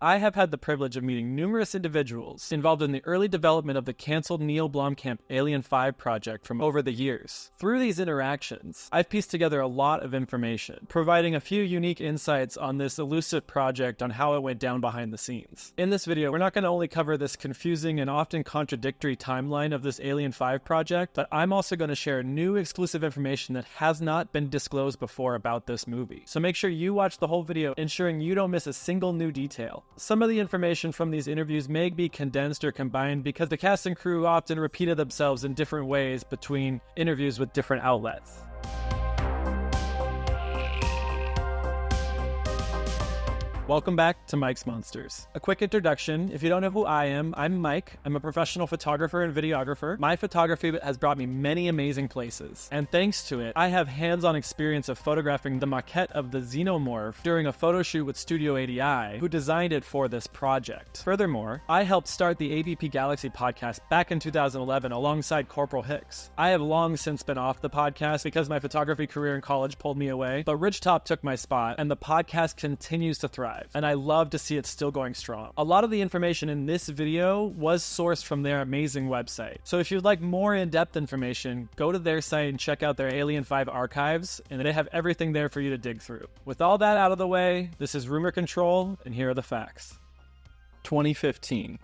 I have had the privilege of meeting numerous individuals involved in the early development of the canceled Neill Blomkamp Alien 5 project from over the years. Through these interactions, I've pieced together a lot of information, providing a few unique insights on this elusive project on how it went down behind the scenes. In this video, we're not going to only cover this confusing and often contradictory timeline of this Alien 5 project, but I'm also going to share new exclusive information that has not been disclosed before about this movie. So make sure you watch the whole video, ensuring you don't miss a single new detail. Some of the information from these interviews may be condensed or combined because the cast and crew often repeated themselves in different ways between interviews with different outlets. Welcome back to Mike's Monsters. A quick introduction. If you don't know who I am, I'm Mike. I'm a professional photographer and videographer. My photography has brought me many amazing places, and thanks to it, I have hands-on experience of photographing the maquette of the Xenomorph during a photo shoot with Studio ADI, who designed it for this project. Furthermore, I helped start the AVP Galaxy podcast back in 2011 alongside Corporal Hicks. I have long since been off the podcast because my photography career in college pulled me away, but Ridgetop took my spot, and the podcast continues to thrive. And I love to see it still going strong. A lot of the information in this video was sourced from their amazing website. So if you'd like more in-depth information, go to their site and check out their Alien 5 archives, and they have everything there for you to dig through. With all that out of the way, this is Rumor Control, and here are the facts. 2015.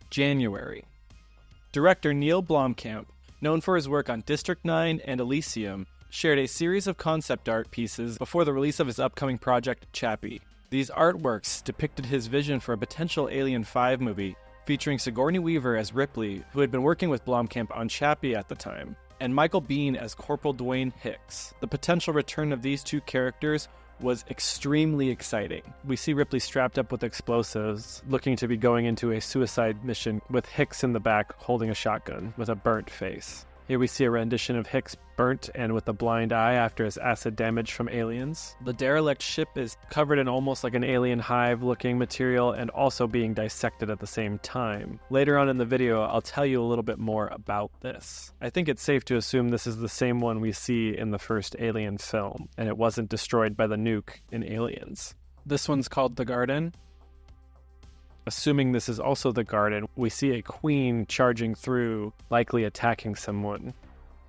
January. Director Neill Blomkamp, known for his work on District 9 and Elysium, shared a series of concept art pieces before the release of his upcoming project, Chappie. These artworks depicted his vision for a potential Alien 5 movie featuring Sigourney Weaver as Ripley, who had been working with Blomkamp on Chappie at the time, and Michael Biehn as Corporal Dwayne Hicks. The potential return of these two characters was extremely exciting. We see Ripley strapped up with explosives, looking to be going into a suicide mission with Hicks in the back holding a shotgun with a burnt face. Here we see a rendition of Hicks burnt and with a blind eye after his acid damage from aliens. The derelict ship is covered in almost like an alien hive looking material and also being dissected at the same time. Later on in the video, I'll tell you a little bit more about this. I think it's safe to assume this is the same one we see in the first Alien film, and it wasn't destroyed by the nuke in Aliens. This one's called The Garden. Assuming this is also the garden, we see a queen charging through, likely attacking someone.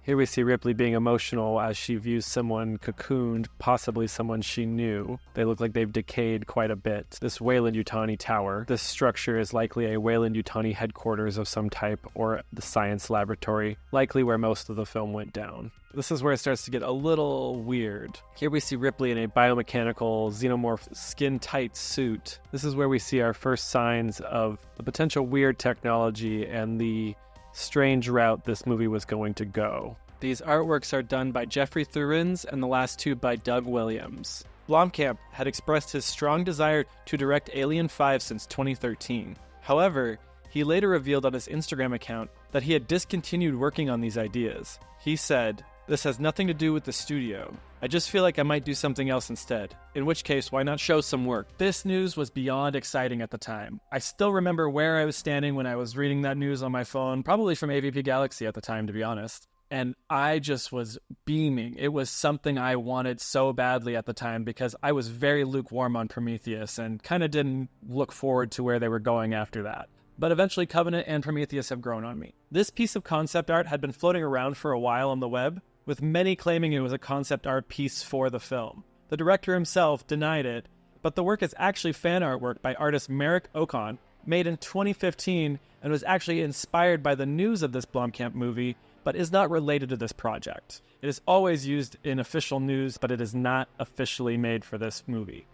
Here we see Ripley being emotional as she views someone cocooned, possibly someone she knew. They look like they've decayed quite a bit. This Weyland-Yutani tower. This structure is likely a Weyland-Yutani headquarters of some type or the science laboratory, likely where most of the film went down. This is where it starts to get a little weird. Here we see Ripley in a biomechanical xenomorph skin-tight suit. This is where we see our first signs of the potential weird technology and the strange route this movie was going to go. These artworks are done by Jeffrey Thurins and the last two by Doug Williams. Blomkamp had expressed his strong desire to direct Alien 5 since 2013. However, he later revealed on his Instagram account that he had discontinued working on these ideas. He said, "This has nothing to do with the studio. I just feel like I might do something else instead. In which case, why not show some work?" This news was beyond exciting at the time. I still remember where I was standing when I was reading that news on my phone, probably from AVP Galaxy at the time, to be honest. And I just was beaming. It was something I wanted so badly at the time because I was very lukewarm on Prometheus and kind of didn't look forward to where they were going after that. But eventually Covenant and Prometheus have grown on me. This piece of concept art had been floating around for a while on the web, with many claiming it was a concept art piece for the film. The director himself denied it, but the work is actually fan artwork by artist Merrick Ocon, made in 2015 and was actually inspired by the news of this Blomkamp movie, but is not related to this project. It is always used in official news, but it is not officially made for this movie.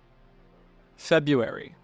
February.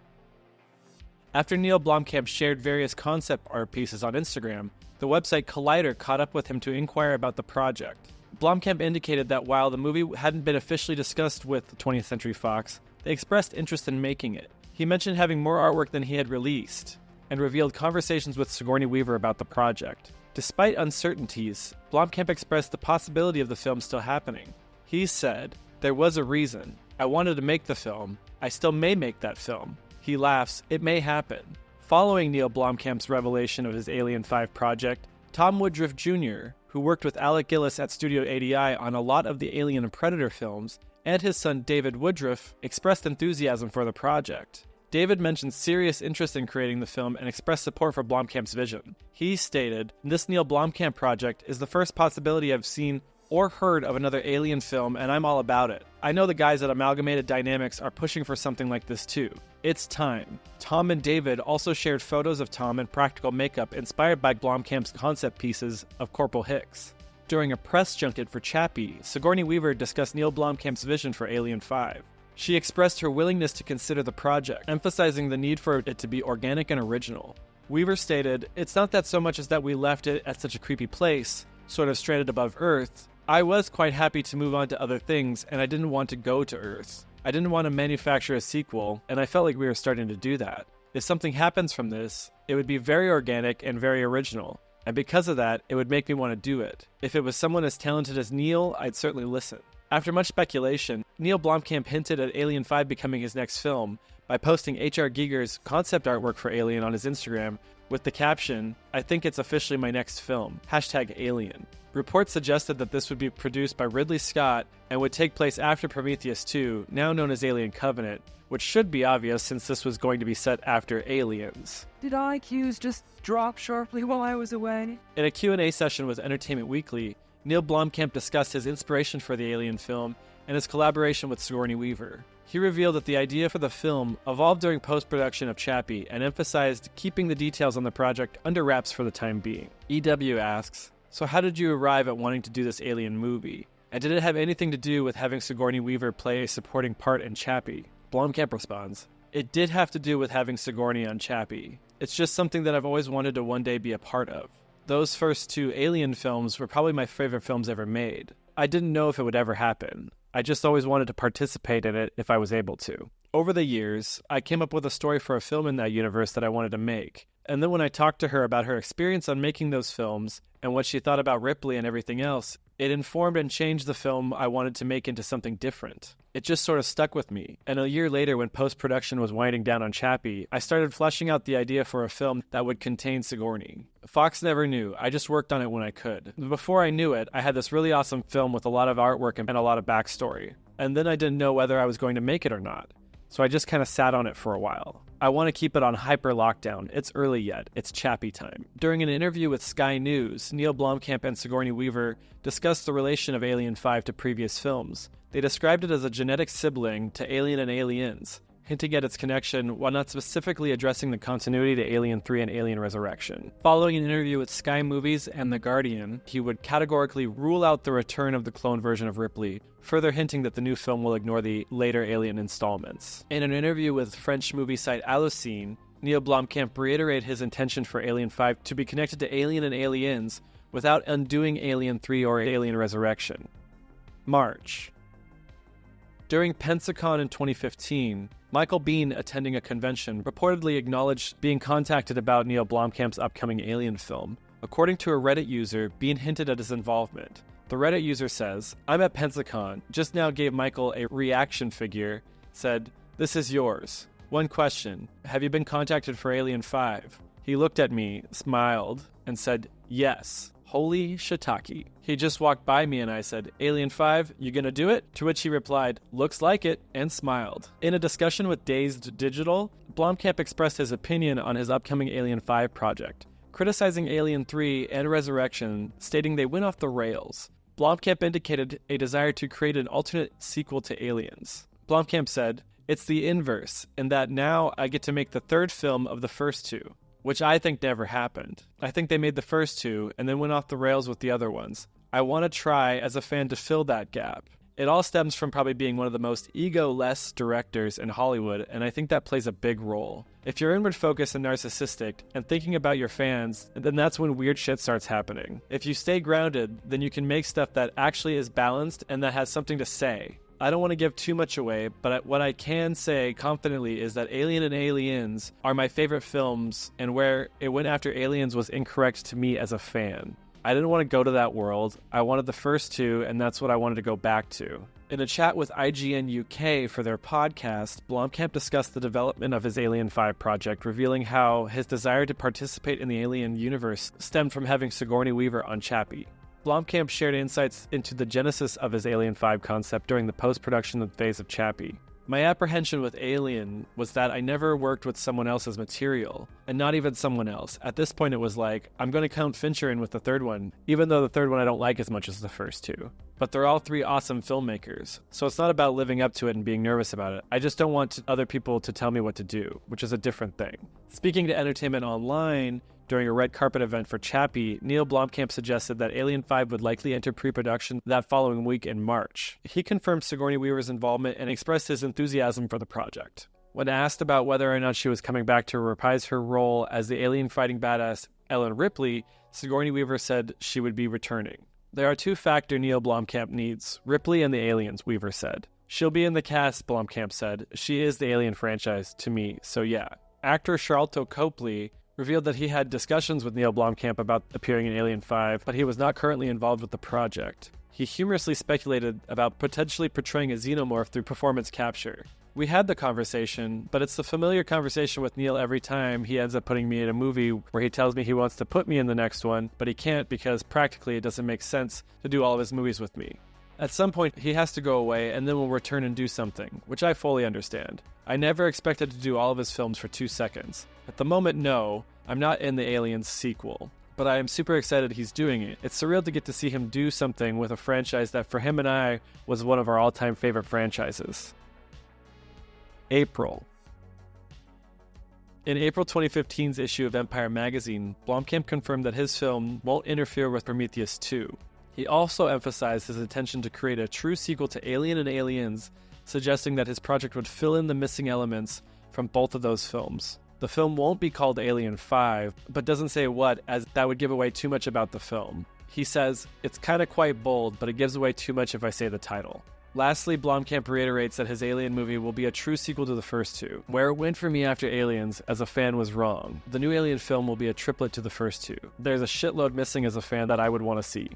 After Neill Blomkamp shared various concept art pieces on Instagram, the website Collider caught up with him to inquire about the project. Blomkamp indicated that while the movie hadn't been officially discussed with 20th Century Fox, they expressed interest in making it. He mentioned having more artwork than he had released, and revealed conversations with Sigourney Weaver about the project. Despite uncertainties, Blomkamp expressed the possibility of the film still happening. He said, "There was a reason. I wanted to make the film. I still may make that film." He laughs, "It may happen." Following Neill Blomkamp's revelation of his Alien 5 project, Tom Woodruff Jr., who worked with Alec Gillis at Studio ADI on a lot of the Alien and Predator films, and his son David Woodruff, expressed enthusiasm for the project. David mentioned serious interest in creating the film and expressed support for Blomkamp's vision. He stated, "This Neill Blomkamp project is the first possibility I've seen or heard of another Alien film, and I'm all about it. I know the guys at Amalgamated Dynamics are pushing for something like this too. It's time." Tom and David also shared photos of Tom in practical makeup inspired by Blomkamp's concept pieces of Corporal Hicks. During a press junket for Chappie, Sigourney Weaver discussed Neill Blomkamp's vision for Alien 5. She expressed her willingness to consider the project, emphasizing the need for it to be organic and original. Weaver stated, "It's not that so much as that we left it at such a creepy place, sort of stranded above Earth. I was quite happy to move on to other things, and I didn't want to go to Earth. I didn't want to manufacture a sequel, and I felt like we were starting to do that. If something happens from this, it would be very organic and very original, and because of that, it would make me want to do it. If it was someone as talented as Neill, I'd certainly listen." After much speculation, Neill Blomkamp hinted at Alien 5 becoming his next film by posting H.R. Giger's concept artwork for Alien on his Instagram with the caption, "I think it's officially my next film, #Alien." Reports suggested that this would be produced by Ridley Scott and would take place after Prometheus 2, now known as Alien Covenant, which should be obvious since this was going to be set after Aliens. Did IQs just drop sharply while I was away? In a Q&A session with Entertainment Weekly, Neill Blomkamp discussed his inspiration for the Alien film and his collaboration with Sigourney Weaver. He revealed that the idea for the film evolved during post-production of Chappie and emphasized keeping the details on the project under wraps for the time being. EW asks, "So how did you arrive at wanting to do this Alien movie? And did it have anything to do with having Sigourney Weaver play a supporting part in Chappie?" Blomkamp responds, "It did have to do with having Sigourney on Chappie. It's just something that I've always wanted to one day be a part of. Those first two Alien films were probably my favorite films ever made. I didn't know if it would ever happen. I just always wanted to participate in it if I was able to. Over the years, I came up with a story for a film in that universe that I wanted to make. And then when I talked to her about her experience on making those films and what she thought about Ripley and everything else, it informed and changed the film I wanted to make into something different. It just sort of stuck with me. And a year later, when post-production was winding down on Chappie, I started fleshing out the idea for a film that would contain Sigourney. Fox never knew. I just worked on it when I could. Before I knew it, I had this really awesome film with a lot of artwork and a lot of backstory. And then I didn't know whether I was going to make it or not. So I just kind of sat on it for a while. I want to keep it on hyper lockdown. It's early yet. It's Chappie time." During an interview with Sky News, Neill Blomkamp and Sigourney Weaver discussed the relation of Alien 5 to previous films. They described it as a genetic sibling to Alien and Aliens, hinting at its connection while not specifically addressing the continuity to Alien 3 and Alien Resurrection. Following an interview with Sky Movies and The Guardian, he would categorically rule out the return of the clone version of Ripley, further hinting that the new film will ignore the later Alien installments. In an interview with French movie site Allociné, Neill Blomkamp reiterated his intention for Alien 5 to be connected to Alien and Aliens without undoing Alien 3 or Alien Resurrection. March. During Pensacon in 2015, Michael Biehn, attending a convention, reportedly acknowledged being contacted about Neill Blomkamp's upcoming Alien film. According to a Reddit user, Biehn hinted at his involvement. The Reddit user says, "I'm at Pensacon, just now gave Michael a reaction figure, said, 'This is yours. One question, have you been contacted for Alien 5? He looked at me, smiled, and said, 'Yes. Holy shiitake.' He just walked by me and I said, 'Alien 5, you gonna do it?' To which he replied, 'Looks like it,' and smiled." In a discussion with Dazed Digital, Blomkamp expressed his opinion on his upcoming Alien 5 project, criticizing Alien 3 and Resurrection, stating they went off the rails. Blomkamp indicated a desire to create an alternate sequel to Aliens. Blomkamp said, "It's the inverse, in that now I get to make the third film of the first two, which I think never happened. I think they made the first two and then went off the rails with the other ones. I want to try, as a fan, to fill that gap. It all stems from probably being one of the most ego-less directors in Hollywood, and I think that plays a big role. If you're inward-focused and narcissistic and thinking about your fans, then that's when weird shit starts happening. If you stay grounded, then you can make stuff that actually is balanced and that has something to say. I don't want to give too much away, but what I can say confidently is that Alien and Aliens are my favorite films, and where it went after Aliens was incorrect to me as a fan. I didn't want to go to that world. I wanted the first two, and that's what I wanted to go back to." In a chat with IGN UK for their podcast, Blomkamp discussed the development of his Alien 5 project, revealing how his desire to participate in the Alien universe stemmed from having Sigourney Weaver on Chappie. Blomkamp shared insights into the genesis of his Alien 5 concept during the post-production phase of Chappie. My apprehension with Alien was that I never worked with someone else's material, and not even someone else. At this point it was like, I'm going to count Fincher in with the third one, even though the third one I don't like as much as the first two. But they're all three awesome filmmakers, so it's not about living up to it and being nervous about it. I just don't want other people to tell me what to do, which is a different thing. Speaking to Entertainment Online, during a red carpet event for Chappie, Neill Blomkamp suggested that Alien 5 would likely enter pre-production that following week in March. He confirmed Sigourney Weaver's involvement and expressed his enthusiasm for the project. When asked about whether or not she was coming back to reprise her role as the alien-fighting badass Ellen Ripley, Sigourney Weaver said she would be returning. There are two factors Neill Blomkamp needs, Ripley and the aliens, Weaver said. She'll be in the cast, Blomkamp said. She is the Alien franchise to me, so yeah. Actor Charlton Copley revealed that he had discussions with Neill Blomkamp about appearing in Alien 5, but he was not currently involved with the project. He humorously speculated about potentially portraying a xenomorph through performance capture. We had the conversation, but it's the familiar conversation with Neill every time he ends up putting me in a movie where he tells me he wants to put me in the next one, but he can't because practically it doesn't make sense to do all of his movies with me. At some point, he has to go away and then will return and do something, which I fully understand. I never expected to do all of his films for 2 seconds. At the moment, no, I'm not in the Aliens sequel, but I am super excited he's doing it. It's surreal to get to see him do something with a franchise that for him and I was one of our all-time favorite franchises. April. In April 2015's issue of Empire magazine, Blomkamp confirmed that his film won't interfere with Prometheus 2. He also emphasized his intention to create a true sequel to Alien and Aliens, suggesting that his project would fill in the missing elements from both of those films. The film won't be called Alien 5, but doesn't say what, as that would give away too much about the film. He says, it's kinda quite bold, but it gives away too much if I say the title. Lastly, Blomkamp reiterates that his Alien movie will be a true sequel to the first two. Where it went for me after Aliens, as a fan, was wrong. The new Alien film will be a triplet to the first two. There's a shitload missing as a fan that I would want to see.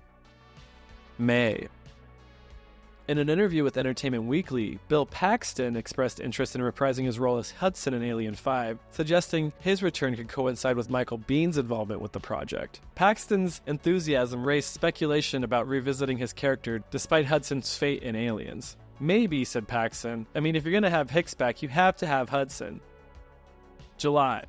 May. In an interview with Entertainment Weekly, Bill Paxton expressed interest in reprising his role as Hudson in Alien 5, suggesting his return could coincide with Michael Biehn's involvement with the project. Paxton's enthusiasm raised speculation about revisiting his character despite Hudson's fate in Aliens. Maybe, said Paxton. I mean, if you're gonna have Hicks back, you have to have Hudson. July.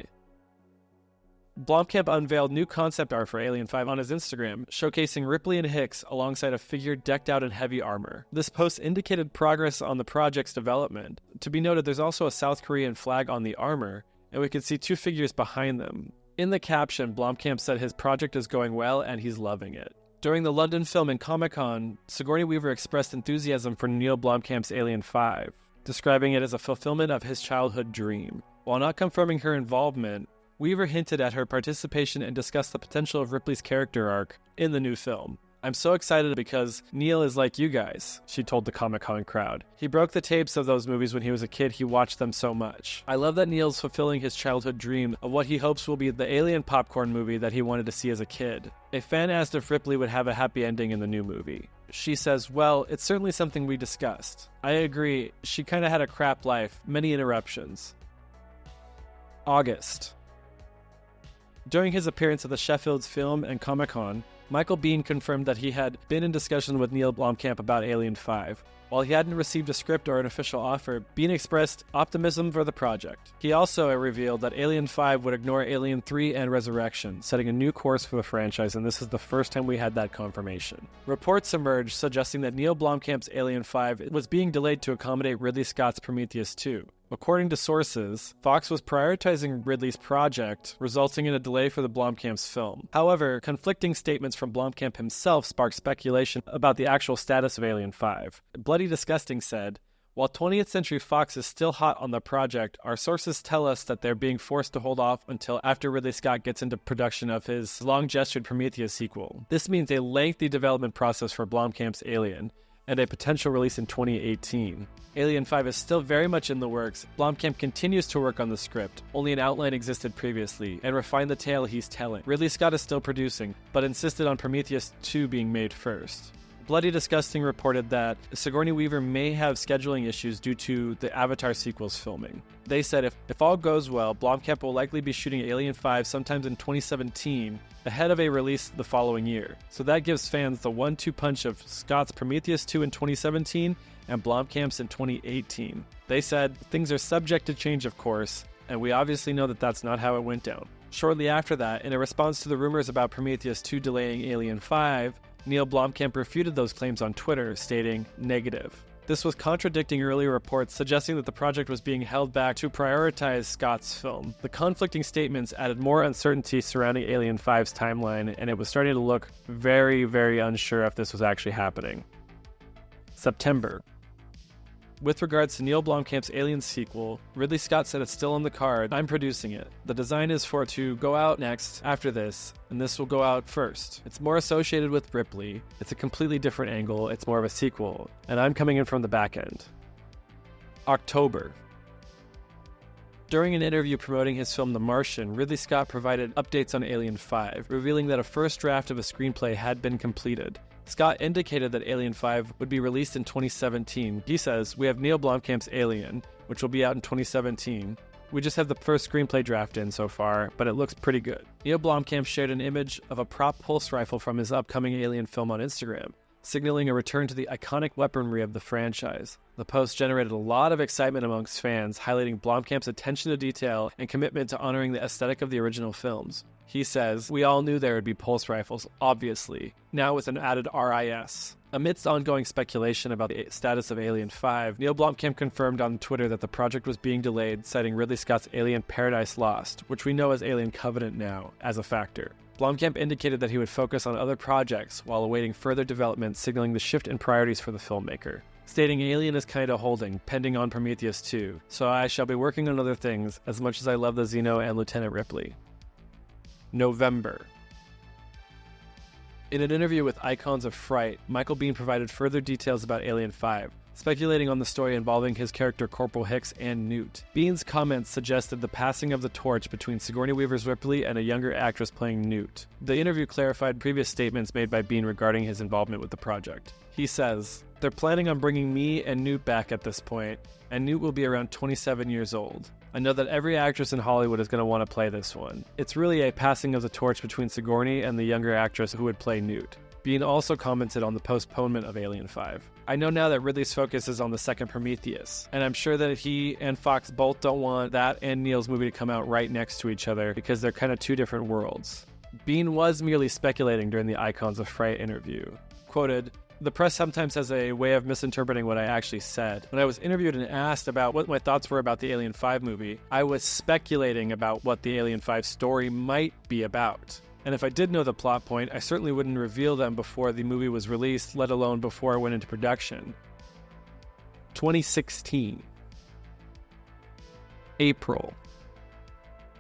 Blomkamp unveiled new concept art for Alien 5 on his Instagram, showcasing Ripley and Hicks alongside a figure decked out in heavy armor. This post indicated progress on the project's development. To be noted, there's also a South Korean flag on the armor, and we can see two figures behind them. In the caption, Blomkamp said his project is going well and he's loving it. During the London Film and Comic-Con, Sigourney Weaver expressed enthusiasm for Neill Blomkamp's Alien 5, describing it as a fulfillment of his childhood dream. While not confirming her involvement, Weaver hinted at her participation and discussed the potential of Ripley's character arc in the new film. I'm so excited because Neill is like you guys, she told the Comic-Con crowd. He broke the tapes of those movies when he was a kid. He watched them so much. I love that Neill's fulfilling his childhood dream of what he hopes will be the Alien popcorn movie that he wanted to see as a kid. A fan asked if Ripley would have a happy ending in the new movie. She says, well, it's certainly something we discussed. I agree, she kinda had a crap life, many interruptions. August. During his appearance at the Sheffield's Film and Comic-Con, Michael Biehn confirmed that he had been in discussion with Neill Blomkamp about Alien 5. While he hadn't received a script or an official offer, Biehn expressed optimism for the project. He also revealed that Alien 5 would ignore Alien 3 and Resurrection, setting a new course for the franchise, and this is the first time we had that confirmation. Reports emerged suggesting that Neill Blomkamp's Alien 5 was being delayed to accommodate Ridley Scott's Prometheus 2. According to sources, Fox was prioritizing Ridley's project, resulting in a delay for the Blomkamp's film. However, conflicting statements from Blomkamp himself sparked speculation about the actual status of Alien 5. Bloody Disgusting said, while 20th Century Fox is still hot on the project, our sources tell us that they're being forced to hold off until after Ridley Scott gets into production of his long-gestured Prometheus sequel. This means a lengthy development process for Blomkamp's Alien, and a potential release in 2018. Alien 5 is still very much in the works. Blomkamp continues to work on the script, only an outline existed previously, and refine the tale he's telling. Ridley Scott is still producing, but insisted on Prometheus 2 being made first. Bloody Disgusting reported that Sigourney Weaver may have scheduling issues due to the Avatar sequel's filming. They said if all goes well, Blomkamp will likely be shooting Alien 5 sometime in 2017, ahead of a release the following year. So that gives fans the 1-2 punch of Scott's Prometheus 2 in 2017 and Blomkamp's in 2018. They said, things are subject to change, of course, and we obviously know that that's not how it went down. Shortly after that, in a response to the rumors about Prometheus 2 delaying Alien 5, Neill Blomkamp refuted those claims on Twitter, stating, negative. This was contradicting earlier reports suggesting that the project was being held back to prioritize Scott's film. The conflicting statements added more uncertainty surrounding Alien 5's timeline, and it was starting to look very, very unsure if this was actually happening. September. With regards to Neill Blomkamp's Aliens sequel, Ridley Scott said it's still on the card. I'm producing it. The design is for it to go out next after this, and this will go out first. It's more associated with Ripley. It's a completely different angle. It's more of a sequel, and I'm coming in from the back end. October. During an interview promoting his film The Martian, Ridley Scott provided updates on Alien 5, revealing that a first draft of a screenplay had been completed. Scott indicated that Alien 5 would be released in 2017. He says, we have Neill Blomkamp's Alien, which will be out in 2017. We just have the first screenplay draft in so far, but it looks pretty good. Neill Blomkamp shared an image of a prop pulse rifle from his upcoming Alien film on Instagram, signaling a return to the iconic weaponry of the franchise. The post generated a lot of excitement amongst fans, highlighting Blomkamp's attention to detail and commitment to honoring the aesthetic of the original films. He says, we all knew there would be pulse rifles, obviously, now with an added RIS. Amidst ongoing speculation about the status of Alien 5, Neill Blomkamp confirmed on Twitter that the project was being delayed, citing Ridley Scott's Alien Paradise Lost, which we know as Alien Covenant now, as a factor. Blomkamp indicated that he would focus on other projects while awaiting further development, signaling the shift in priorities for the filmmaker. Stating Alien is kinda holding, pending on Prometheus 2, so I shall be working on other things, as much as I love the Xeno and Lieutenant Ripley. November. In an interview with Icons of Fright, Michael Biehn provided further details about Alien 5, speculating on the story involving his character Corporal Hicks and Newt. Bihn's comments suggested the passing of the torch between Sigourney Weaver's Ripley and a younger actress playing Newt. The interview clarified previous statements made by Biehn regarding his involvement with the project. He says, they're planning on bringing me and Newt back at this point, and Newt will be around 27 years old. I know that every actress in Hollywood is going to want to play this one. It's really a passing of the torch between Sigourney and the younger actress who would play Newt. Biehn also commented on the postponement of Alien 5. I know now that Ridley's focus is on the second Prometheus, and I'm sure that he and Fox both don't want that and Neill's movie to come out right next to each other because they're kind of two different worlds. Biehn was merely speculating during the Icons of Fright interview. Quoted, the press sometimes has a way of misinterpreting what I actually said. When I was interviewed and asked about what my thoughts were about the Alien 5 movie, I was speculating about what the Alien 5 story might be about. And if I did know the plot point, I certainly wouldn't reveal them before the movie was released, let alone before it went into production. 2016. April.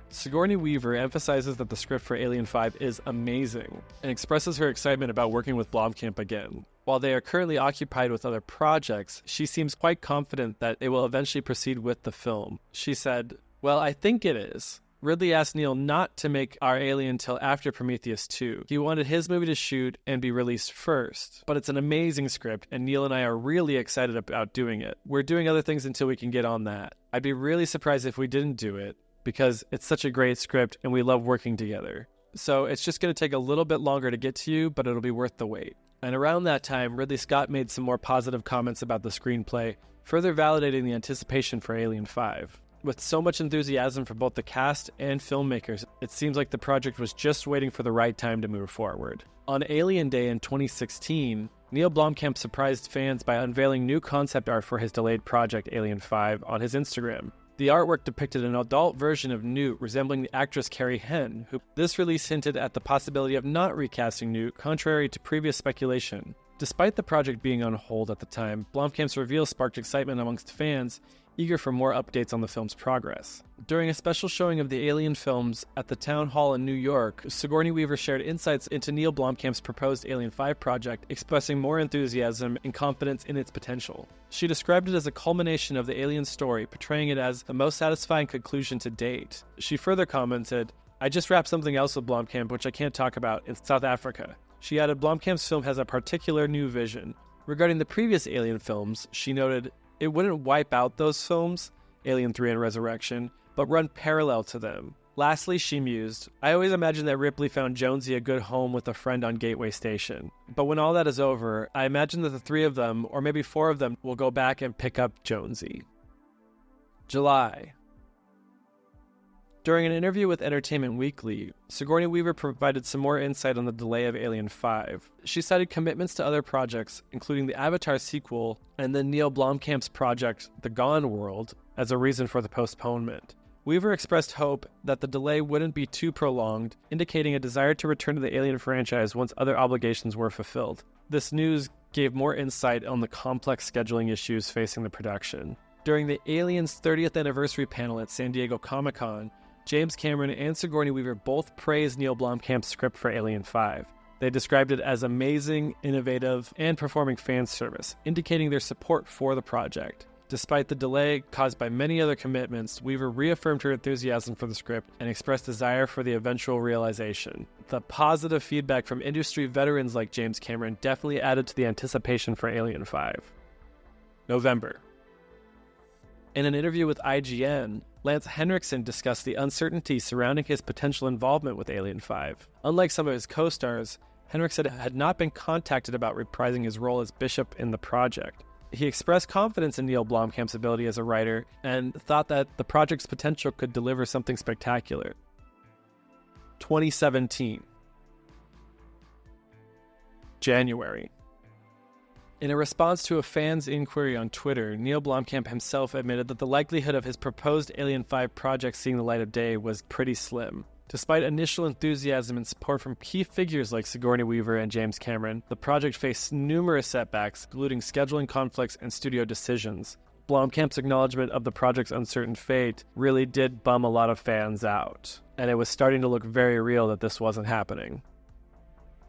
Sigourney Weaver emphasizes that the script for Alien 5 is amazing, and expresses her excitement about working with Blomkamp again. While they are currently occupied with other projects, she seems quite confident that they will eventually proceed with the film. She said, well, I think it is. Ridley asked Neill not to make our Alien till after Prometheus 2. He wanted his movie to shoot and be released first. But it's an amazing script, and Neill and I are really excited about doing it. We're doing other things until we can get on that. I'd be really surprised if we didn't do it, because it's such a great script and we love working together. So it's just going to take a little bit longer to get to you, but it'll be worth the wait. And around that time, Ridley Scott made some more positive comments about the screenplay, further validating the anticipation for Alien 5. With so much enthusiasm for both the cast and filmmakers, it seems like the project was just waiting for the right time to move forward. On Alien Day in 2016, Neill Blomkamp surprised fans by unveiling new concept art for his delayed project Alien 5 on his Instagram. The artwork depicted an adult version of Newt resembling the actress Carrie Henn, who this release hinted at the possibility of not recasting Newt, contrary to previous speculation. Despite the project being on hold at the time, Blomkamp's reveal sparked excitement amongst fans, eager for more updates on the film's progress. During a special showing of the Alien films at the Town Hall in New York, Sigourney Weaver shared insights into Neill Blomkamp's proposed Alien 5 project, expressing more enthusiasm and confidence in its potential. She described it as a culmination of the Alien story, portraying it as the most satisfying conclusion to date. She further commented, I just wrapped something else with Blomkamp which I can't talk about in South Africa. She added, Blomkamp's film has a particular new vision. Regarding the previous Alien films, she noted, it wouldn't wipe out those films, Alien 3 and Resurrection, but run parallel to them. Lastly, she mused, I always imagined that Ripley found Jonesy a good home with a friend on Gateway Station. But when all that is over, I imagine that the 3 of them, or maybe 4 of them, will go back and pick up Jonesy. July. During an interview with Entertainment Weekly, Sigourney Weaver provided some more insight on the delay of Alien 5. She cited commitments to other projects, including the Avatar sequel and then Neill Blomkamp's project, The Gone World, as a reason for the postponement. Weaver expressed hope that the delay wouldn't be too prolonged, indicating a desire to return to the Alien franchise once other obligations were fulfilled. This news gave more insight on the complex scheduling issues facing the production. During the Aliens 30th anniversary panel at San Diego Comic-Con, James Cameron and Sigourney Weaver both praised Neill Blomkamp's script for Alien 5. They described it as amazing, innovative, and performing fan service, indicating their support for the project. Despite the delay caused by many other commitments, Weaver reaffirmed her enthusiasm for the script and expressed desire for the eventual realization. The positive feedback from industry veterans like James Cameron definitely added to the anticipation for Alien 5. November. In an interview with IGN, Lance Henriksen discussed the uncertainty surrounding his potential involvement with Alien 5. Unlike some of his co-stars, Henriksen had not been contacted about reprising his role as Bishop in the project. He expressed confidence in Neill Blomkamp's ability as a writer and thought that the project's potential could deliver something spectacular. 2017. January. In a response to a fan's inquiry on Twitter, Neill Blomkamp himself admitted that the likelihood of his proposed Alien 5 project seeing the light of day was pretty slim. Despite initial enthusiasm and support from key figures like Sigourney Weaver and James Cameron, the project faced numerous setbacks, including scheduling conflicts and studio decisions. Blomkamp's acknowledgement of the project's uncertain fate really did bum a lot of fans out, and it was starting to look very real that this wasn't happening.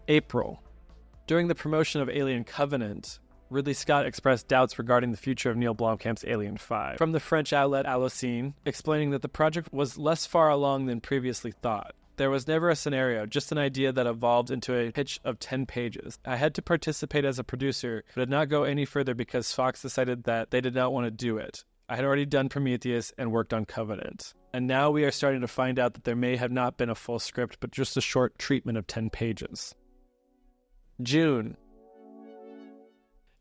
April. During the promotion of Alien Covenant, Ridley Scott expressed doubts regarding the future of Neill Blomkamp's Alien 5 from the French outlet Allociné, explaining that the project was less far along than previously thought. There was never a scenario, just an idea that evolved into a pitch of 10 pages. I had to participate as a producer, but did not go any further because Fox decided that they did not want to do it. I had already done Prometheus and worked on Covenant. And now we are starting to find out that there may have not been a full script, but just a short treatment of 10 pages. June.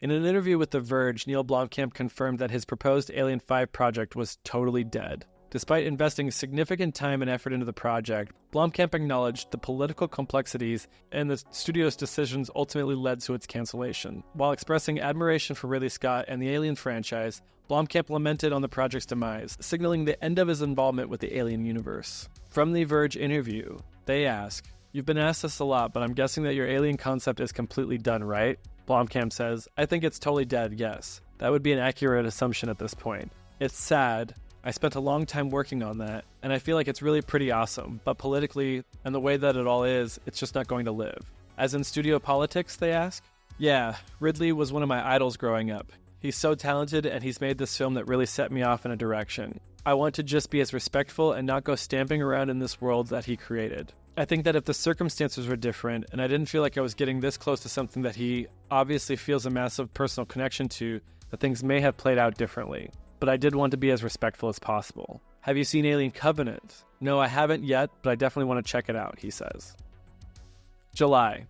In an interview with The Verge, Neill Blomkamp confirmed that his proposed Alien 5 project was totally dead. Despite investing significant time and effort into the project, Blomkamp acknowledged the political complexities and the studio's decisions ultimately led to its cancellation. While expressing admiration for Ridley Scott and the Alien franchise, Blomkamp lamented on the project's demise, signaling the end of his involvement with the Alien universe. From The Verge interview, they ask, "You've been asked this a lot, but I'm guessing that your Alien concept is completely done, right?" Blomkamp says, "I think it's totally dead, yes. That would be an accurate assumption at this point. It's sad. I spent a long time working on that, and I feel like it's really pretty awesome, but politically, and the way that it all is, it's just not going to live." As in studio politics, they ask? Yeah, Ridley was one of my idols growing up. He's so talented, and he's made this film that really set me off in a direction. I want to just be as respectful and not go stamping around in this world that he created. I think that if the circumstances were different, and I didn't feel like I was getting this close to something that he obviously feels a massive personal connection to, that things may have played out differently. But I did want to be as respectful as possible. Have you seen Alien Covenant? No, I haven't yet, but I definitely want to check it out, he says. July.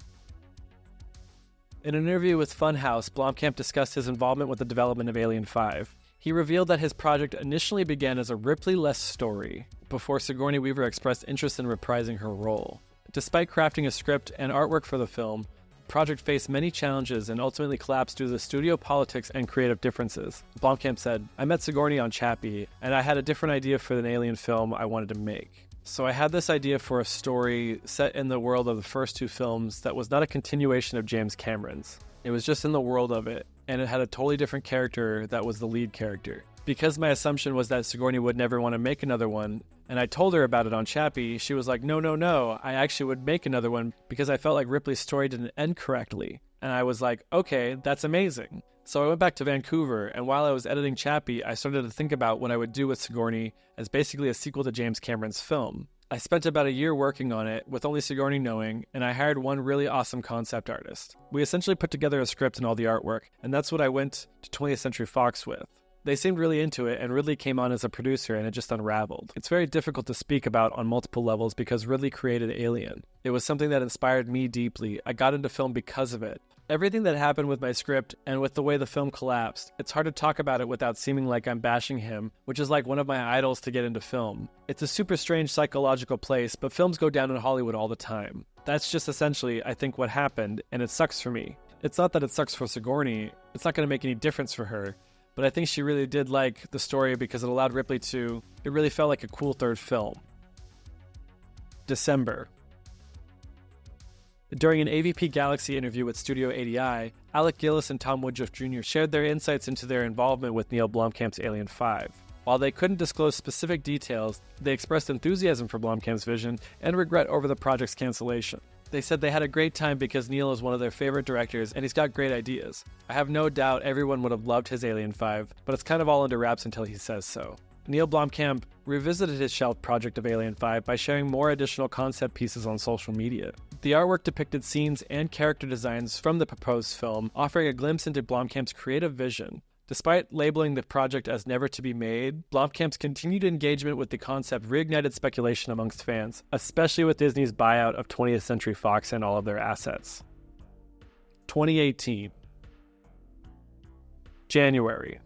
In an interview with Funhouse, Blomkamp discussed his involvement with the development of Alien 5. He revealed that his project initially began as a Ripley-less story, before Sigourney Weaver expressed interest in reprising her role. Despite crafting a script and artwork for the film, the project faced many challenges and ultimately collapsed due to the studio politics and creative differences. Blomkamp said, "I met Sigourney on Chappie, and I had a different idea for an Alien film I wanted to make. So I had this idea for a story set in the world of the first 2 films that was not a continuation of James Cameron's. It was just in the world of it, and it had a totally different character that was the lead character. Because my assumption was that Sigourney would never want to make another one, and I told her about it on Chappie, she was like, no, I actually would make another one because I felt like Ripley's story didn't end correctly. And I was like, okay, that's amazing. So I went back to Vancouver, and while I was editing Chappie, I started to think about what I would do with Sigourney as basically a sequel to James Cameron's film. I spent about a year working on it, with only Sigourney knowing, and I hired one really awesome concept artist. We essentially put together a script and all the artwork, and that's what I went to 20th Century Fox with. They seemed really into it, and Ridley came on as a producer, and it just unraveled. It's very difficult to speak about on multiple levels because Ridley created Alien. It was something that inspired me deeply. I got into film because of it. Everything that happened with my script and with the way the film collapsed, it's hard to talk about it without seeming like I'm bashing him, which is like one of my idols to get into film. It's a super strange psychological place, but films go down in Hollywood all the time. That's just essentially, I think, what happened, and it sucks for me. It's not that it sucks for Sigourney, it's not going to make any difference for her, but I think she really did like the story because it allowed Ripley to, it really felt like a cool third film. December. During an AVP Galaxy interview with Studio 80i, Alec Gillis and Tom Woodruff Jr. shared their insights into their involvement with Neill Blomkamp's Alien 5. While they couldn't disclose specific details, they expressed enthusiasm for Blomkamp's vision and regret over the project's cancellation. They said they had a great time because Neill is one of their favorite directors and he's got great ideas. I have no doubt everyone would have loved his Alien 5, but it's kind of all under wraps until he says so. Neill Blomkamp revisited his shelved project of Alien 5 by sharing more additional concept pieces on social media. The artwork depicted scenes and character designs from the proposed film, offering a glimpse into Blomkamp's creative vision. Despite labeling the project as never to be made, Blomkamp's continued engagement with the concept reignited speculation amongst fans, especially with Disney's buyout of 20th Century Fox and all of their assets. 2018. January.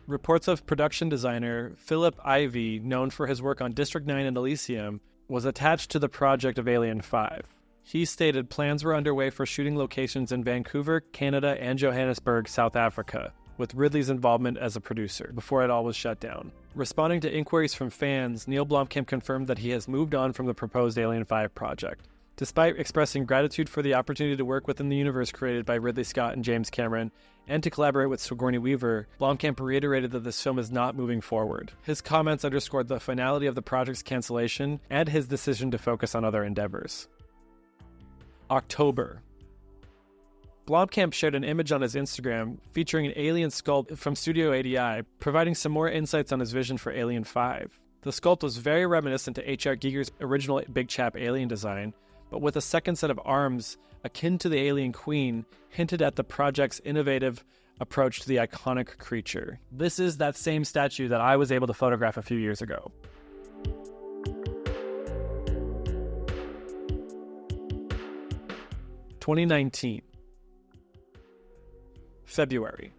Reports of production designer Philip Ivey, known for his work on District 9 and Elysium, was attached to the project of Alien 5. He stated plans were underway for shooting locations in Vancouver, Canada, and Johannesburg, South Africa, with Ridley's involvement as a producer, before it all was shut down. Responding to inquiries from fans, Neill Blomkamp confirmed that he has moved on from the proposed Alien 5 project. Despite expressing gratitude for the opportunity to work within the universe created by Ridley Scott and James Cameron, and to collaborate with Sigourney Weaver, Blomkamp reiterated that this film is not moving forward. His comments underscored the finality of the project's cancellation and his decision to focus on other endeavors. October. Blomkamp shared an image on his Instagram featuring an alien sculpt from Studio 80i, providing some more insights on his vision for Alien 5. The sculpt was very reminiscent to H.R. Giger's original Big Chap alien design, but with a second set of arms akin to the Alien Queen, hinted at the project's innovative approach to the iconic creature. This is that same statue that I was able to photograph a few years ago. (2019) February.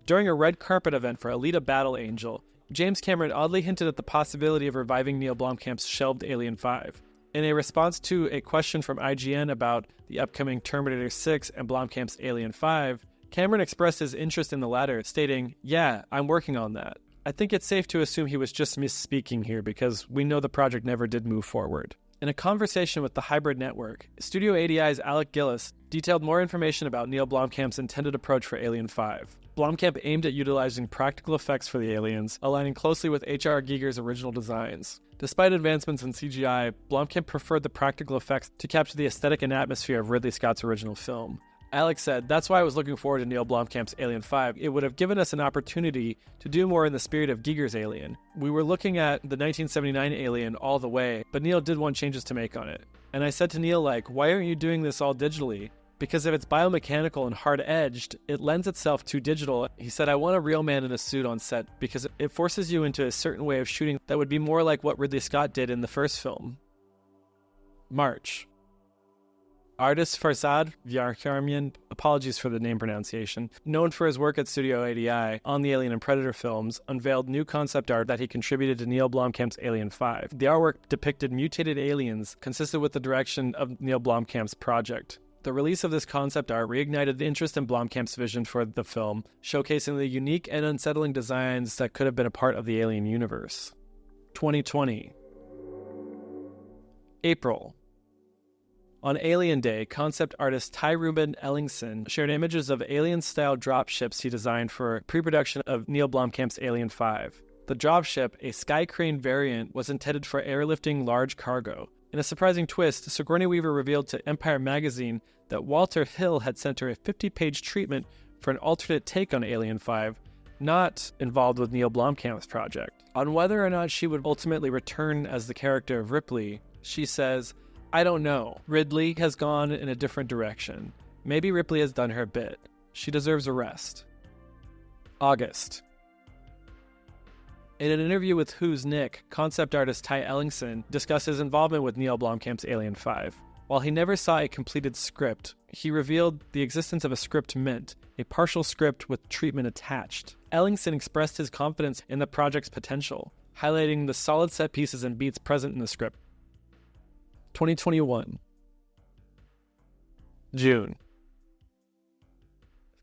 During a red carpet event for Alita Battle Angel, James Cameron oddly hinted at the possibility of reviving Neill Blomkamp's shelved Alien 5. In a response to a question from IGN about the upcoming Terminator 6 and Blomkamp's Alien 5, Cameron expressed his interest in the latter, stating, "Yeah, I'm working on that." I think it's safe to assume he was just misspeaking here because we know the project never did move forward. In a conversation with the Hybrid Network, Studio 80i's Alec Gillis detailed more information about Neill Blomkamp's intended approach for Alien 5. Blomkamp aimed at utilizing practical effects for the aliens, aligning closely with H.R. Giger's original designs. Despite advancements in CGI, Blomkamp preferred the practical effects to capture the aesthetic and atmosphere of Ridley Scott's original film. Alex said, "That's why I was looking forward to Neill Blomkamp's Alien 5. It would have given us an opportunity to do more in the spirit of Giger's Alien. We were looking at the 1979 Alien all the way, but Neill did want changes to make on it. And I said to Neill, why aren't you doing this all digitally? Because if it's biomechanical and hard-edged, it lends itself to digital." He said, "I want a real man in a suit on set because it forces you into a certain way of shooting that would be more like what Ridley Scott did in the first film." March. Artist Farzad Vyarkarmian, apologies for the name pronunciation, known for his work at Studio 80i on the Alien and Predator films, unveiled new concept art that he contributed to Neill Blomkamp's Alien 5. The artwork depicted mutated aliens consistent with the direction of Neill Blomkamp's project. The release of this concept art reignited the interest in Blomkamp's vision for the film, showcasing the unique and unsettling designs that could have been a part of the Alien universe. 2020. April. On Alien Day, concept artist Ty Ruben Ellingson shared images of alien-style dropships he designed for pre-production of Neill Blomkamp's Alien 5. The dropship, a Sky Crane variant, was intended for airlifting large cargo. In a surprising twist, Sigourney Weaver revealed to Empire magazine that Walter Hill had sent her a 50-page treatment for an alternate take on Alien 5 not involved with Neill Blomkamp's project. On whether or not she would ultimately return as the character of Ripley, she says, "I don't know. Ridley has gone in a different direction. Maybe Ripley has done her bit. She deserves a rest." August. In an interview with Who's Nick, concept artist Ty Ellingson discussed his involvement with Neill Blomkamp's Alien 5. While he never saw a completed script, he revealed the existence of a script mint, a partial script with treatment attached. Ellingson expressed his confidence in the project's potential, highlighting the solid set pieces and beats present in the script. 2021. June.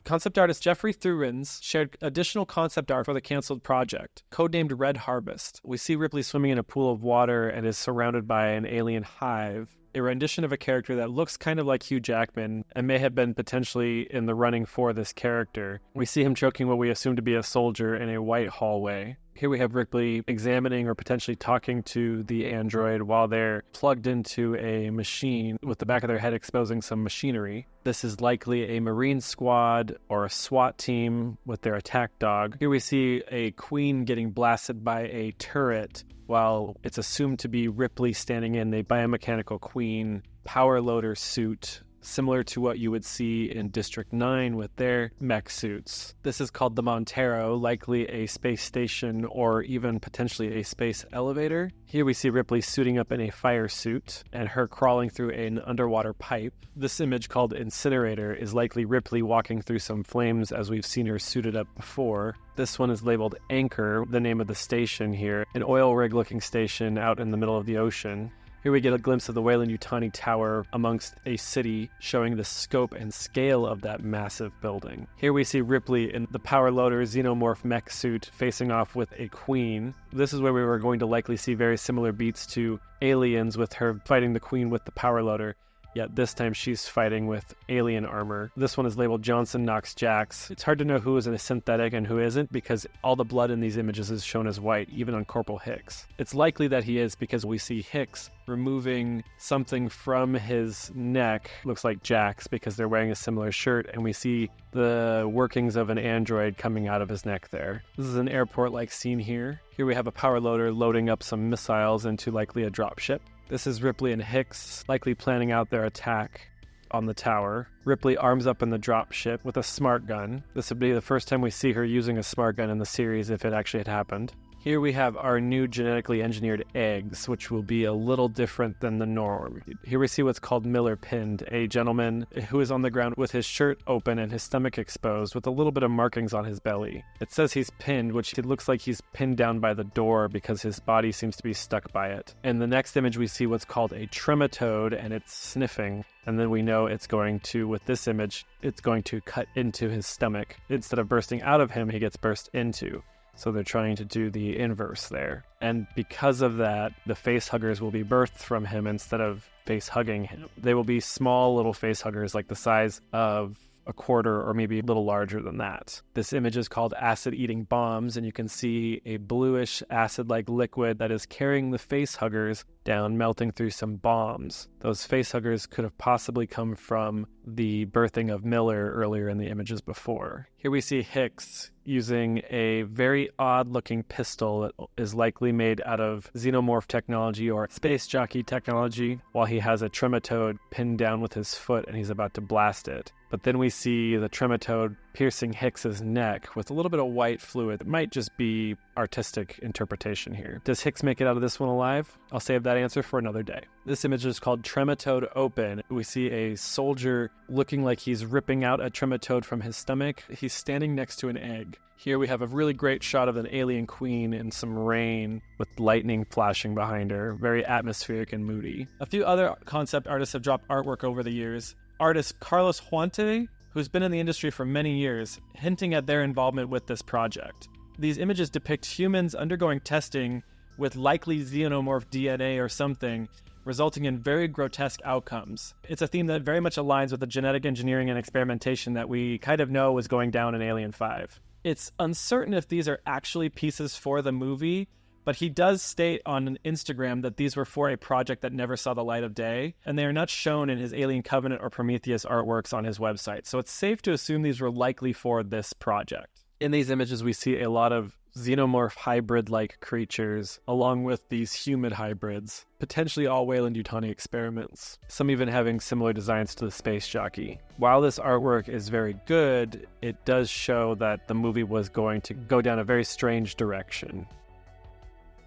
Concept artist Jeffrey Thurins shared additional concept art for the canceled project, codenamed Red Harvest. We see Ripley swimming in a pool of water and is surrounded by an alien hive, a rendition of a character that looks kind of like Hugh Jackman and may have been potentially in the running for this character. We see him choking what we assume to be a soldier in a white hallway. Here we have Ripley examining or potentially talking to the android while they're plugged into a machine with the back of their head exposing some machinery. This is likely a Marine squad or a SWAT team with their attack dog. Here we see a queen getting blasted by a turret while it's assumed to be Ripley standing in a biomechanical queen power loader suit, similar to what you would see in District 9 with their mech suits. This is called the Montero, likely a space station or even potentially a space elevator. Here we see Ripley suiting up in a fire suit and her crawling through an underwater pipe. This image called Incinerator is likely Ripley walking through some flames as we've seen her suited up before. This one is labeled Anchor, the name of the station here, an oil rig looking station out in the middle of the ocean. Here we get a glimpse of the Weyland-Yutani Tower amongst a city, showing the scope and scale of that massive building. Here we see Ripley in the power loader Xenomorph mech suit facing off with a queen. This is where we were going to likely see very similar beats to Aliens with her fighting the queen with the power loader. Yet this time she's fighting with alien armor. This one is labeled Johnson Knox Jax. It's hard to know who is a synthetic and who isn't because all the blood in these images is shown as white, even on Corporal Hicks. It's likely that he is because we see Hicks removing something from his neck. Looks like Jax because they're wearing a similar shirt, and we see the workings of an android coming out of his neck there. This is an airport-like scene here. Here we have a power loader loading up some missiles into likely a dropship. This is Ripley and Hicks likely planning out their attack on the tower. Ripley arms up in the dropship with a smart gun. This would be the first time we see her using a smart gun in the series if it actually had happened. Here we have our new genetically engineered eggs, which will be a little different than the norm. Here we see what's called Miller pinned, a gentleman who is on the ground with his shirt open and his stomach exposed with a little bit of markings on his belly. It says he's pinned, which it looks like he's pinned down by the door because his body seems to be stuck by it. In the next image we see what's called a trematode, and it's sniffing. And then we know it's going to, with this image, it's going to cut into his stomach. Instead of bursting out of him, he gets burst into. So they're trying to do the inverse there. And because of that, the face huggers will be birthed from him instead of face hugging him. They will be small little face huggers like the size of a quarter or maybe a little larger than that. This image is called acid-eating bombs, and you can see a bluish acid-like liquid that is carrying the face huggers down, melting through some bombs. Those face huggers could have possibly come from the birthing of Miller earlier in the images before. Here we see Hicks using a very odd-looking pistol that is likely made out of xenomorph technology or space jockey technology, while he has a trematode pinned down with his foot and he's about to blast it. But then we see the trematode piercing Hicks's neck with a little bit of white fluid. It might just be artistic interpretation here. Does Hicks make it out of this one alive? I'll save that answer for another day. This image is called Trematode Open. We see a soldier looking like he's ripping out a trematode from his stomach. He's standing next to an egg. Here we have a really great shot of an alien queen in some rain with lightning flashing behind her. Very atmospheric and moody. A few other concept artists have dropped artwork over the years. Artist Carlos Huante, who's been in the industry for many years, hinting at their involvement with this project. These images depict humans undergoing testing with likely xenomorph DNA or something, resulting in very grotesque outcomes. It's a theme that very much aligns with the genetic engineering and experimentation that we kind of know was going down in Alien 5. It's uncertain if these are actually pieces for the movie, but he does state on Instagram that these were for a project that never saw the light of day, and they are not shown in his Alien Covenant or Prometheus artworks on his website, so it's safe to assume these were likely for this project. In these images, we see a lot of Xenomorph hybrid-like creatures, along with these human hybrids, potentially all Weyland-Yutani experiments, some even having similar designs to the space jockey. While this artwork is very good, it does show that the movie was going to go down a very strange direction.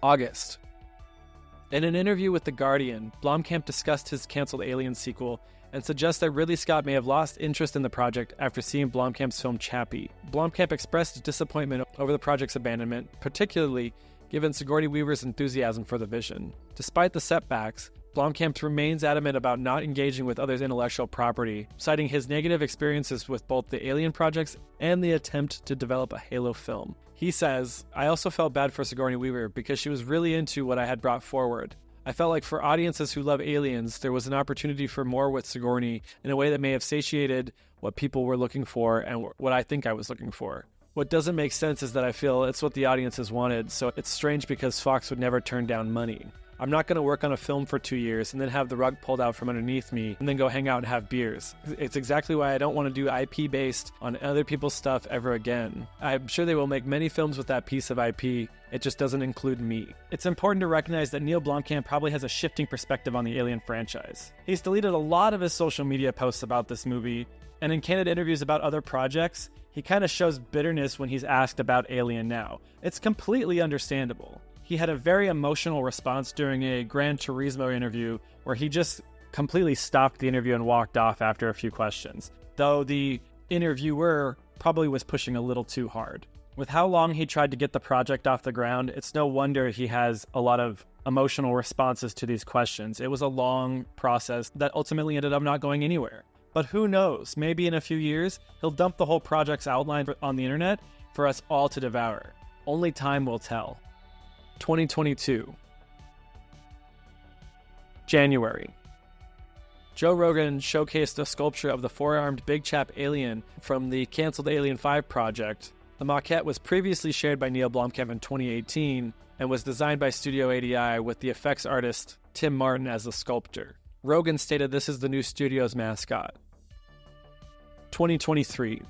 August. In an interview with The Guardian, Blomkamp discussed his canceled Alien sequel and suggests that Ridley Scott may have lost interest in the project after seeing Blomkamp's film Chappie. Blomkamp expressed disappointment over the project's abandonment, particularly given Sigourney Weaver's enthusiasm for the vision. Despite the setbacks, Blomkamp remains adamant about not engaging with others' intellectual property, citing his negative experiences with both the Alien projects and the attempt to develop a Halo film. He says, "I also felt bad for Sigourney Weaver because she was really into what I had brought forward. I felt like for audiences who love aliens, there was an opportunity for more with Sigourney in a way that may have satiated what people were looking for and what I think I was looking for. What doesn't make sense is that I feel it's what the audiences wanted, so it's strange because Fox would never turn down money. I'm not going to work on a film for 2 years and then have the rug pulled out from underneath me and then go hang out and have beers. It's exactly why I don't want to do IP based on other people's stuff ever again. I'm sure they will make many films with that piece of IP. It just doesn't include me." It's important to recognize that Neill Blomkamp probably has a shifting perspective on the Alien franchise. He's deleted a lot of his social media posts about this movie, and in candid interviews about other projects, he kind of shows bitterness when he's asked about Alien now. It's completely understandable. He had a very emotional response during a Gran Turismo interview where he just completely stopped the interview and walked off after a few questions, though the interviewer probably was pushing a little too hard. With how long he tried to get the project off the ground, it's no wonder he has a lot of emotional responses to these questions. It was a long process that ultimately ended up not going anywhere. But who knows, maybe in a few years, he'll dump the whole project's outline on the internet for us all to devour. Only time will tell. 2022. January. Joe Rogan showcased a sculpture of the four-armed big chap alien from the canceled Alien 5 project. The maquette was previously shared by Neill Blomkamp in 2018 and was designed by Studio ADI with the effects artist Tim Martin as the sculptor. Rogan stated this is the new studio's mascot. 2023.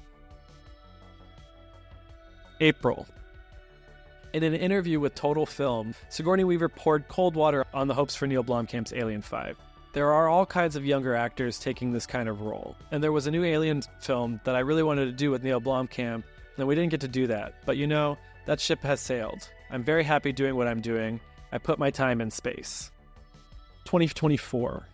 April. In an interview with Total Film, Sigourney Weaver poured cold water on the hopes for Neill Blomkamp's Alien 5. There are all kinds of younger actors taking this kind of role, and there was a new Alien film that I really wanted to do with Neill Blomkamp, and we didn't get to do that. But you know, that ship has sailed. I'm very happy doing what I'm doing. I put my time in space. 2024.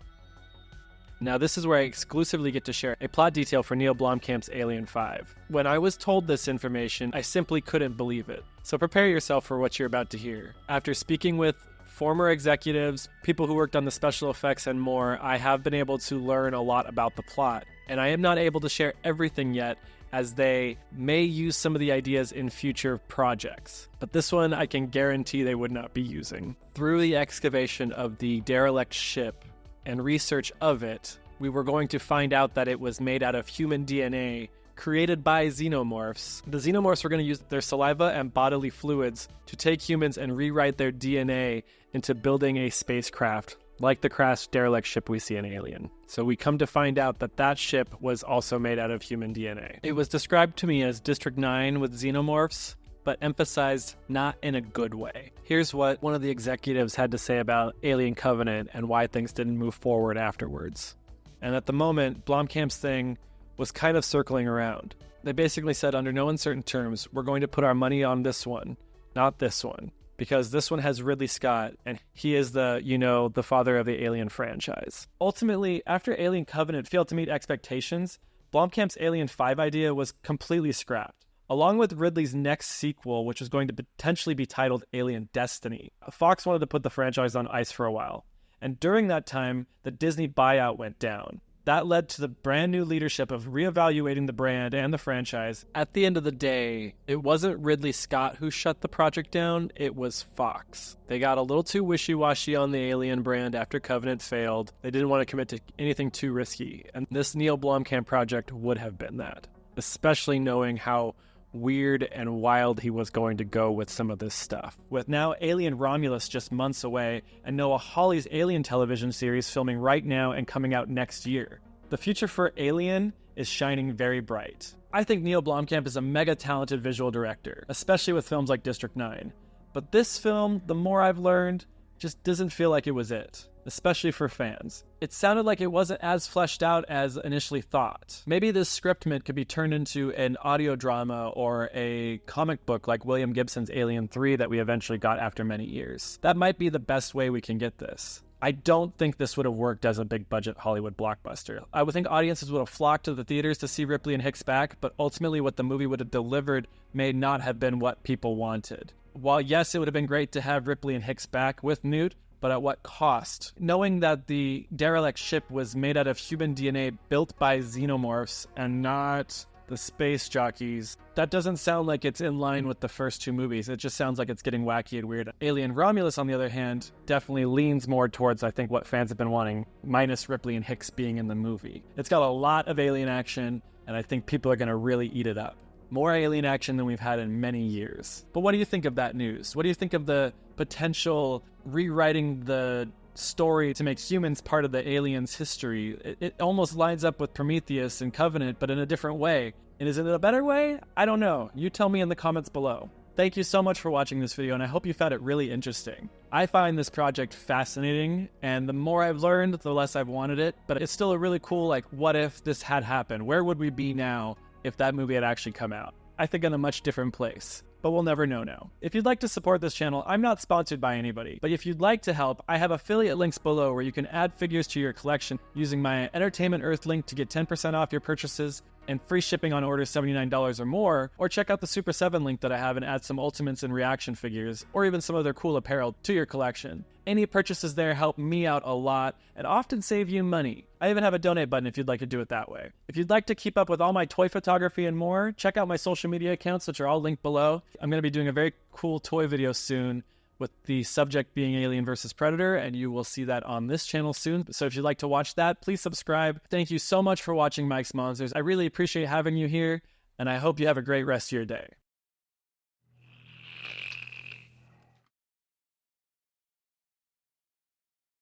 Now this is where I exclusively get to share a plot detail for Neill Blomkamp's Alien 5. When I was told this information, I simply couldn't believe it. So prepare yourself for what you're about to hear. After speaking with former executives, people who worked on the special effects and more, I have been able to learn a lot about the plot. And I am not able to share everything yet, as they may use some of the ideas in future projects. But this one I can guarantee they would not be using. Through the excavation of the derelict ship and research of it, we were going to find out that it was made out of human DNA created by xenomorphs. The xenomorphs were going to use their saliva and bodily fluids to take humans and rewrite their DNA into building a spacecraft like the crashed derelict ship we see in Alien. So we come to find out that that ship was also made out of human DNA. It was described to me as District 9 with xenomorphs, but emphasized not in a good way. Here's what one of the executives had to say about Alien Covenant and why things didn't move forward afterwards. And at the moment, Blomkamp's thing was kind of circling around. They basically said, under no uncertain terms, we're going to put our money on this one, not this one, because this one has Ridley Scott, and he is the father of the Alien franchise. Ultimately, after Alien Covenant failed to meet expectations, Blomkamp's Alien 5 idea was completely scrapped. Along with Ridley's next sequel, which was going to potentially be titled Alien Destiny, Fox wanted to put the franchise on ice for a while. And during that time, the Disney buyout went down. That led to the brand new leadership of reevaluating the brand and the franchise. At the end of the day, it wasn't Ridley Scott who shut the project down, it was Fox. They got a little too wishy-washy on the Alien brand after Covenant failed. They didn't want to commit to anything too risky, and this Neill Blomkamp project would have been that, especially knowing how weird and wild he was going to go with some of this stuff. With now Alien Romulus just months away, and Noah Hawley's Alien television series filming right now and coming out next year, the future for Alien is shining very bright. I think Neill Blomkamp is a mega talented visual director, especially with films like District 9. But this film, the more I've learned, just doesn't feel like it was it, especially for fans. It sounded like it wasn't as fleshed out as initially thought. Maybe this script could be turned into an audio drama or a comic book like William Gibson's Alien 3 that we eventually got after many years. That might be the best way we can get this. I don't think this would have worked as a big-budget Hollywood blockbuster. I would think audiences would have flocked to the theaters to see Ripley and Hicks back, but ultimately what the movie would have delivered may not have been what people wanted. While yes, it would have been great to have Ripley and Hicks back with Newt, but at what cost? Knowing that the derelict ship was made out of human DNA built by Xenomorphs and not the space jockeys, that doesn't sound like it's in line with the first two movies. It just sounds like it's getting wacky and weird. Alien Romulus, on the other hand, definitely leans more towards, I think, what fans have been wanting, minus Ripley and Hicks being in the movie. It's got a lot of alien action, and I think people are going to really eat it up. More alien action than we've had in many years. But what do you think of that news? What do you think of the potential rewriting the story to make humans part of the aliens' history? It almost lines up with Prometheus and Covenant, but in a different way. And is it a better way? I don't know. You tell me in the comments below. Thank you so much for watching this video, and I hope you found it really interesting. I find this project fascinating, and the more I've learned, the less I've wanted it. But it's still a really cool, like, what if this had happened? Where would we be now if that movie had actually come out? I think in a much different place. But we'll never know now. If you'd like to support this channel, I'm not sponsored by anybody, but if you'd like to help, I have affiliate links below where you can add figures to your collection using my Entertainment Earth link to get 10% off your purchases and free shipping on orders $79 or more, or check out the Super 7 link that I have and add some Ultimates and Reaction figures, or even some other cool apparel to your collection. Any purchases there help me out a lot and often save you money. I even have a donate button if you'd like to do it that way. If you'd like to keep up with all my toy photography and more, check out my social media accounts, which are all linked below. I'm going to be doing a very cool toy video soon with the subject being Alien vs. Predator, and you will see that on this channel soon. So if you'd like to watch that, please subscribe. Thank you so much for watching Mike's Monsters. I really appreciate having you here, and I hope you have a great rest of your day.